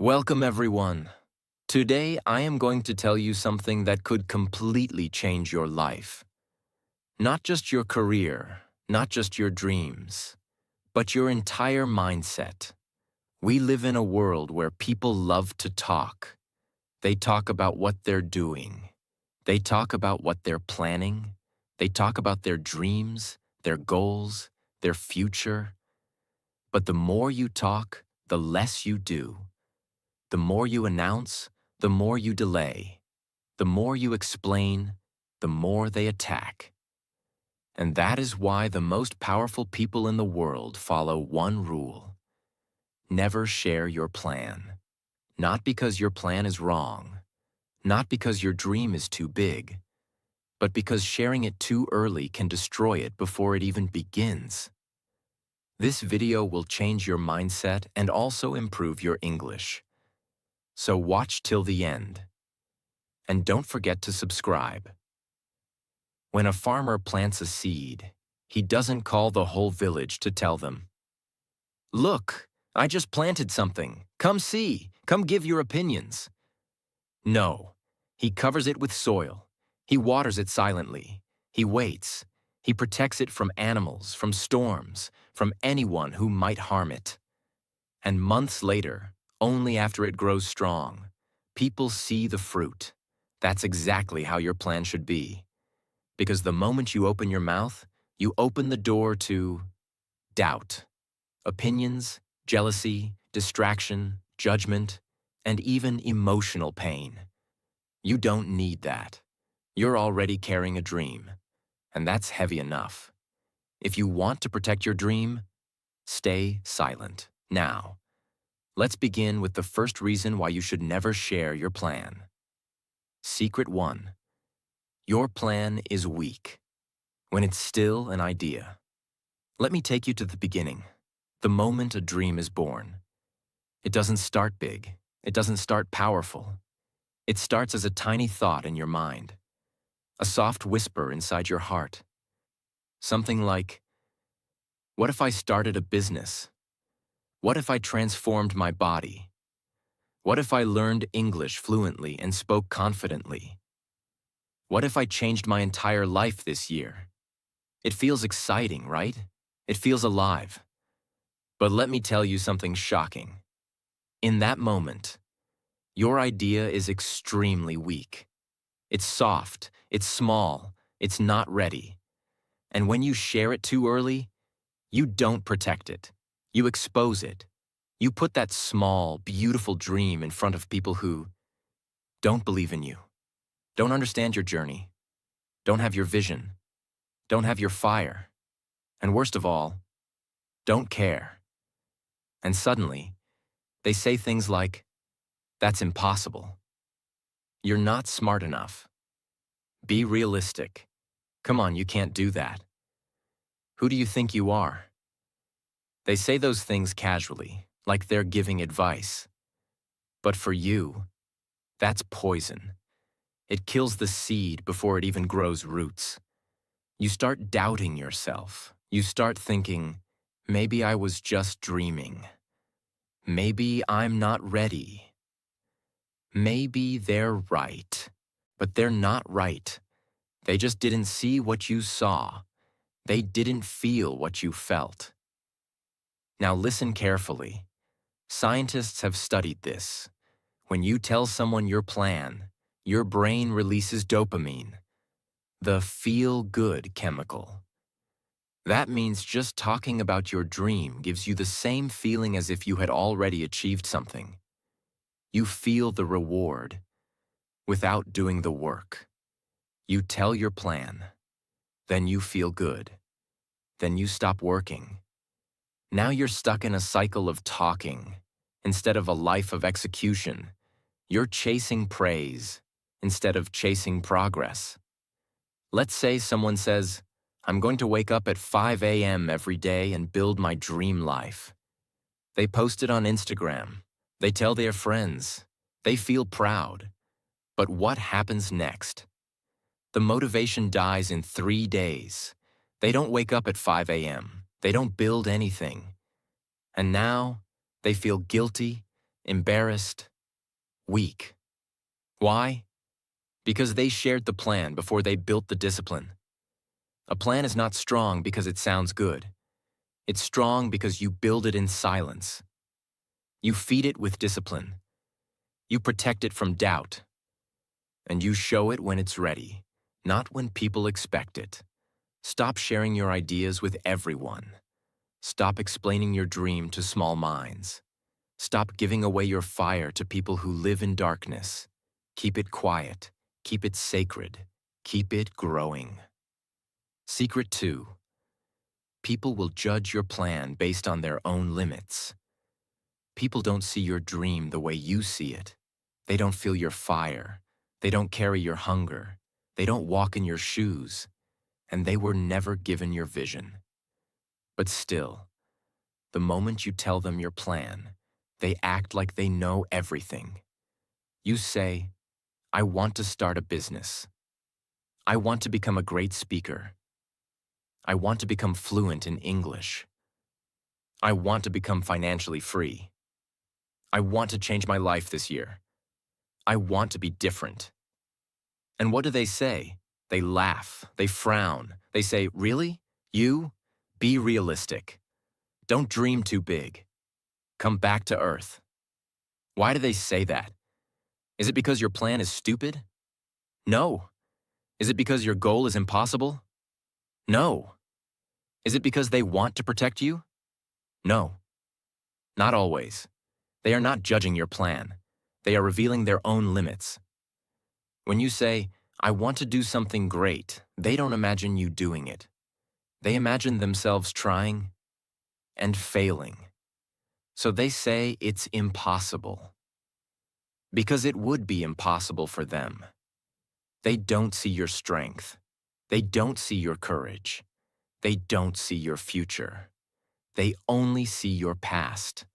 Welcome, everyone. Today, I am going to tell you something that could completely change your life. Not just your career, not just your dreams, but your entire mindset. We live in a world where people love to talk. They talk about what they're doing. They talk about what they're planning. They talk about their dreams, their goals, their future. But the more you talk, the less you do. The more you announce, the more you delay. The more you explain, the more they attack. And that is why the most powerful people in the world follow one rule: never share your plan. Not because your plan is wrong, not because your dream is too big, but because sharing it too early can destroy it before it even begins. This video will change your mindset and also improve your English. So watch till the end. And don't forget to subscribe. When a farmer plants a seed, he doesn't call the whole village to tell them, "Look, I just planted something. Come see. Come give your opinions." No, he covers it with soil. He waters it silently. He waits. He protects it from animals, from storms, from anyone who might harm it. And months later, only after it grows strong, people see the fruit. That's exactly how your plan should be. Because the moment you open your mouth, you open the door to doubt, opinions, jealousy, distraction, judgment, and even emotional pain. You don't need that. You're already carrying a dream, and that's heavy enough. If you want to protect your dream, stay silent. Now, let's begin with the first reason why you should never share your plan. Secret 1. Your plan is weak. When it's still an idea. Let me take you to the beginning, the moment a dream is born. It doesn't start big. It doesn't start powerful. It starts as a tiny thought in your mind, a soft whisper inside your heart. Something like, what if I started a business? What if I transformed my body? What if I learned English fluently and spoke confidently? What if I changed my entire life this year? It feels exciting, right? It feels alive. But let me tell you something shocking. In that moment, your idea is extremely weak. It's soft, it's small, it's not ready. And when you share it too early, you don't protect it. You expose it. You put that small, beautiful dream in front of people who don't believe in you, don't understand your journey, don't have your vision, don't have your fire, and worst of all, don't care. And suddenly, they say things like, "That's impossible. You're not smart enough. Be realistic. Come on, you can't do that. Who do you think you are?" They say those things casually, like they're giving advice. But for you, that's poison. It kills the seed before it even grows roots. You start doubting yourself. You start thinking, maybe I was just dreaming. Maybe I'm not ready. Maybe they're right. But they're not right. They just didn't see what you saw. They didn't feel what you felt. Now listen carefully. Scientists have studied this. When you tell someone your plan, your brain releases dopamine, the feel-good chemical. That means just talking about your dream gives you the same feeling as if you had already achieved something. You feel the reward without doing the work. You tell your plan, then you feel good. Then you stop working. Now you're stuck in a cycle of talking instead of a life of execution. You're chasing praise instead of chasing progress. Let's say someone says, "I'm going to wake up at 5 a.m. every day and build my dream life." They post it on Instagram. They tell their friends. They feel proud. But what happens next? The motivation dies in 3 days. They don't wake up at 5 a.m. They don't build anything. And now they feel guilty, embarrassed, weak. Why? Because they shared the plan before they built the discipline. A plan is not strong because it sounds good. It's strong because you build it in silence. You feed it with discipline. You protect it from doubt. And you show it when it's ready, not when people expect it. Stop sharing your ideas with everyone. Stop explaining your dream to small minds. Stop giving away your fire to people who live in darkness. Keep it quiet. Keep it sacred. Keep it growing. Secret 2. People will judge your plan based on their own limits. People don't see your dream the way you see it. They don't feel your fire. They don't carry your hunger. They don't walk in your shoes. And they were never given your vision. But still, the moment you tell them your plan, they act like they know everything. You say, I want to start a business. I want to become a great speaker. I want to become fluent in English. I want to become financially free. I want to change my life this year. I want to be different. And what do they say? They laugh, they frown, they say, really? You? Be realistic. Don't dream too big. Come back to earth. Why do they say that? Is it because your plan is stupid? No. Is it because your goal is impossible? No. Is it because they want to protect you? No. Not always. They are not judging your plan. They are revealing their own limits. When you say, I want to do something great, they don't imagine you doing it. They imagine themselves trying and failing. So they say it's impossible. Because it would be impossible for them. They don't see your strength. They don't see your courage. They don't see your future. They only see your past.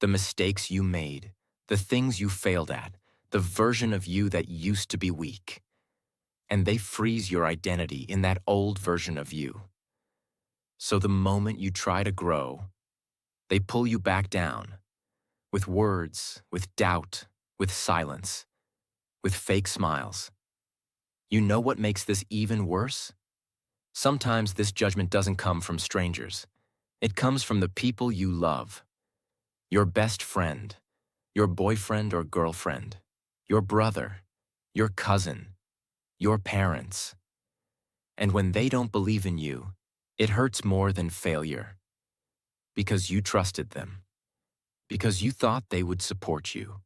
The mistakes you made, the things you failed at, the version of you that used to be weak. And they freeze your identity in that old version of you. So the moment you try to grow, they pull you back down, with words, with doubt, with silence, with fake smiles. You know what makes this even worse? Sometimes this judgment doesn't come from strangers. It comes from the people you love. Your best friend, your boyfriend or girlfriend, your brother, your cousin, your parents. And when they don't believe in you, it hurts more than failure. Because you trusted them. Because you thought they would support you.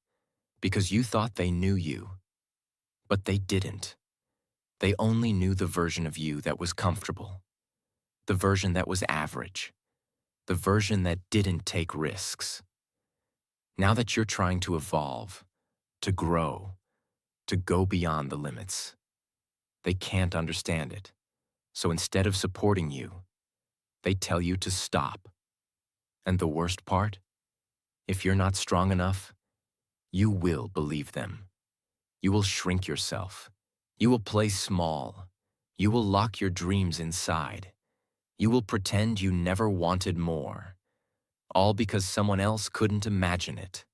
Because you thought they knew you. But they didn't. They only knew the version of you that was comfortable. The version that was average. The version that didn't take risks. Now that you're trying to evolve, to grow, to go beyond the limits, they can't understand it. So instead of supporting you, they tell you to stop. And the worst part? If you're not strong enough, you will believe them. You will shrink yourself. You will play small. You will lock your dreams inside. You will pretend you never wanted more. All because someone else couldn't imagine it.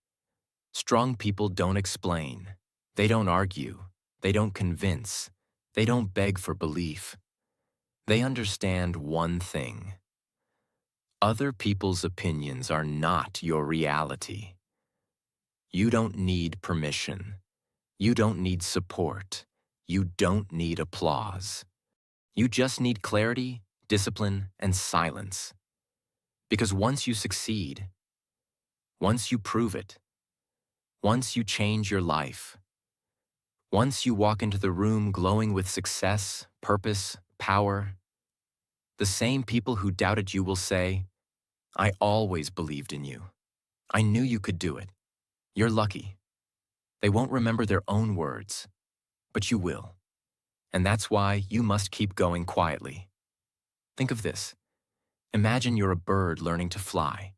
Strong people don't explain. They don't argue. They don't convince. They don't beg for belief. They understand one thing. Other people's opinions are not your reality. You don't need permission. You don't need support. You don't need applause. You just need clarity, discipline, and silence. Because once you succeed, once you prove it, once you change your life, once you walk into the room glowing with success, purpose, power, the same people who doubted you will say, I always believed in you. I knew you could do it. You're lucky. They won't remember their own words, but you will. And that's why you must keep going quietly. Think of this. Imagine you're a bird learning to fly.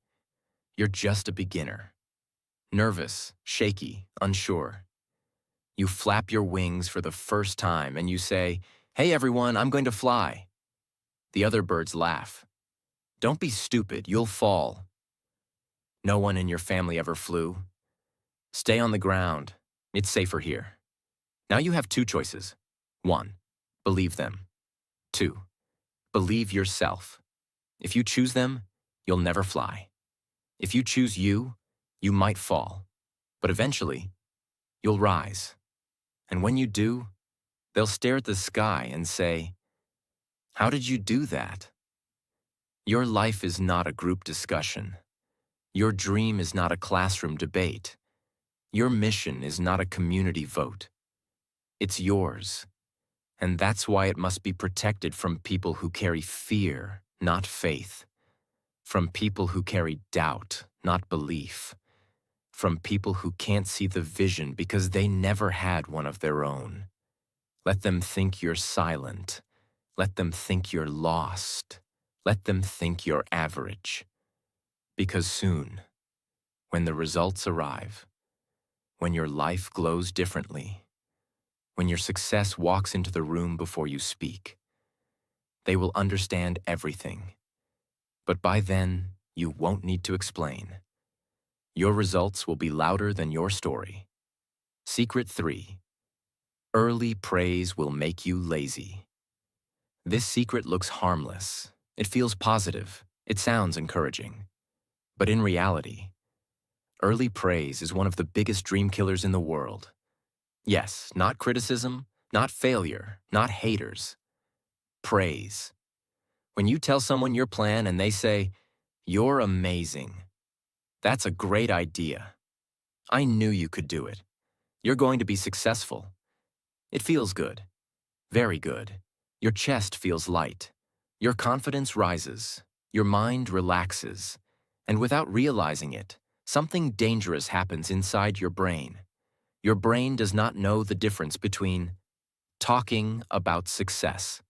You're just a beginner. Nervous, shaky, unsure. You flap your wings for the first time and you say, hey everyone, I'm going to fly. The other birds laugh. Don't be stupid, you'll fall. No one in your family ever flew. Stay on the ground. It's safer here. Now you have two choices. 1. Believe them. 2. Believe yourself. If you choose them, you'll never fly. If you choose you, you might fall. But eventually, you'll rise. And when you do, they'll stare at the sky and say, "How did you do that?" Your life is not a group discussion. Your dream is not a classroom debate. Your mission is not a community vote. It's yours. And that's why it must be protected from people who carry fear, not faith. From people who carry doubt, not belief. From people who can't see the vision because they never had one of their own. Let them think you're silent. Let them think you're lost. Let them think you're average. Because soon, when the results arrive, when your life glows differently, when your success walks into the room before you speak, they will understand everything. But by then, you won't need to explain. Your results will be louder than your story. Secret 3. Early praise will make you lazy. This secret looks harmless. It feels positive. It sounds encouraging. But in reality, early praise is one of the biggest dream killers in the world. Yes, not criticism, not failure, not haters. Praise. When you tell someone your plan and they say, "You're amazing. That's a great idea. I knew you could do it. You're going to be successful." It feels good. Very good. Your chest feels light. Your confidence rises. Your mind relaxes. And without realizing it, something dangerous happens inside your brain. Your brain does not know the difference between talking about success,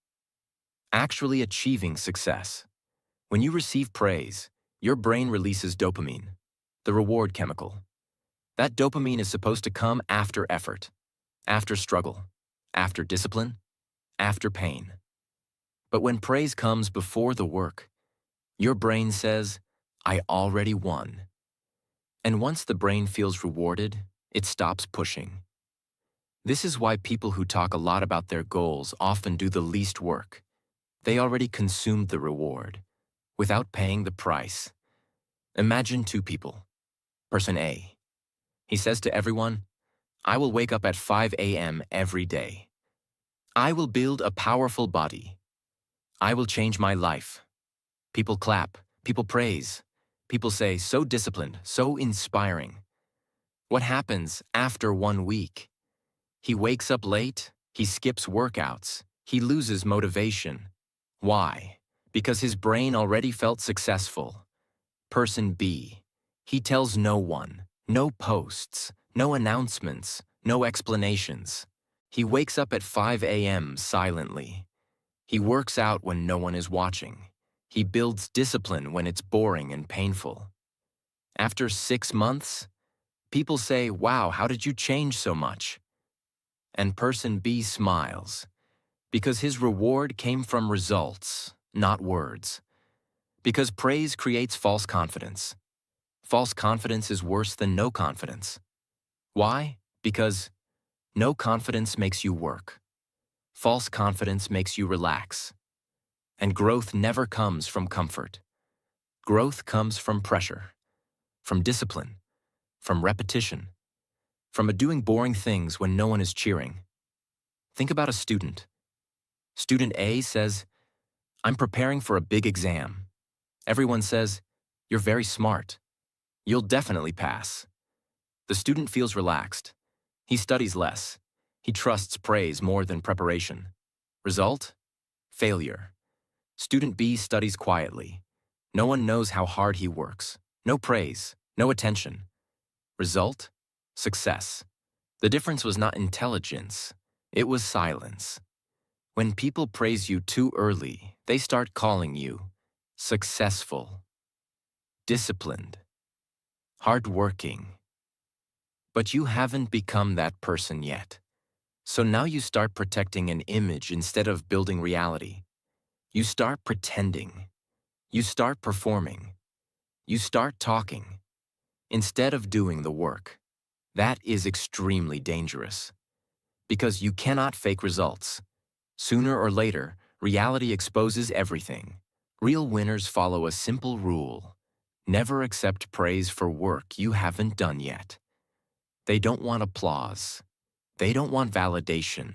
actually achieving success. When you receive praise, your brain releases dopamine, the reward chemical. That dopamine is supposed to come after effort, after struggle, after discipline, after pain. But when praise comes before the work, your brain says, "I already won." And once the brain feels rewarded, it stops pushing. This is why people who talk a lot about their goals often do the least work. They already consumed the reward, without paying the price. Imagine two people. Person A. He says to everyone, "I will wake up at 5 a.m. every day. I will build a powerful body. I will change my life." People clap. People praise. People say, "So disciplined, so inspiring." What happens after 1 week? He wakes up late. He skips workouts. He loses motivation. Why? Because his brain already felt successful. Person B. He tells no one, no posts, no announcements, no explanations. He wakes up at 5 a.m. silently. He works out when no one is watching. He builds discipline when it's boring and painful. After 6 months, people say, "Wow, how did you change so much?" And person B smiles, because his reward came from results, not words. Because praise creates false confidence. False confidence is worse than no confidence. Why? Because no confidence makes you work. False confidence makes you relax. And growth never comes from comfort. Growth comes from pressure, from discipline, from repetition, from doing boring things when no one is cheering. Think about a student. Student A says, "I'm preparing for a big exam." Everyone says, "You're very smart. You'll definitely pass." The student feels relaxed. He studies less. He trusts praise more than preparation. Result? Failure. Student B studies quietly. No one knows how hard he works. No praise, no attention. Result? Success. The difference was not intelligence. It was silence. When people praise you too early, they start calling you successful, disciplined, hardworking. But you haven't become that person yet. So now you start protecting an image instead of building reality. You start pretending. You start performing. You start talking instead of doing the work. That is extremely dangerous. Because you cannot fake results. Sooner or later, reality exposes everything. Real winners follow a simple rule. Never accept praise for work you haven't done yet. They don't want applause. They don't want validation.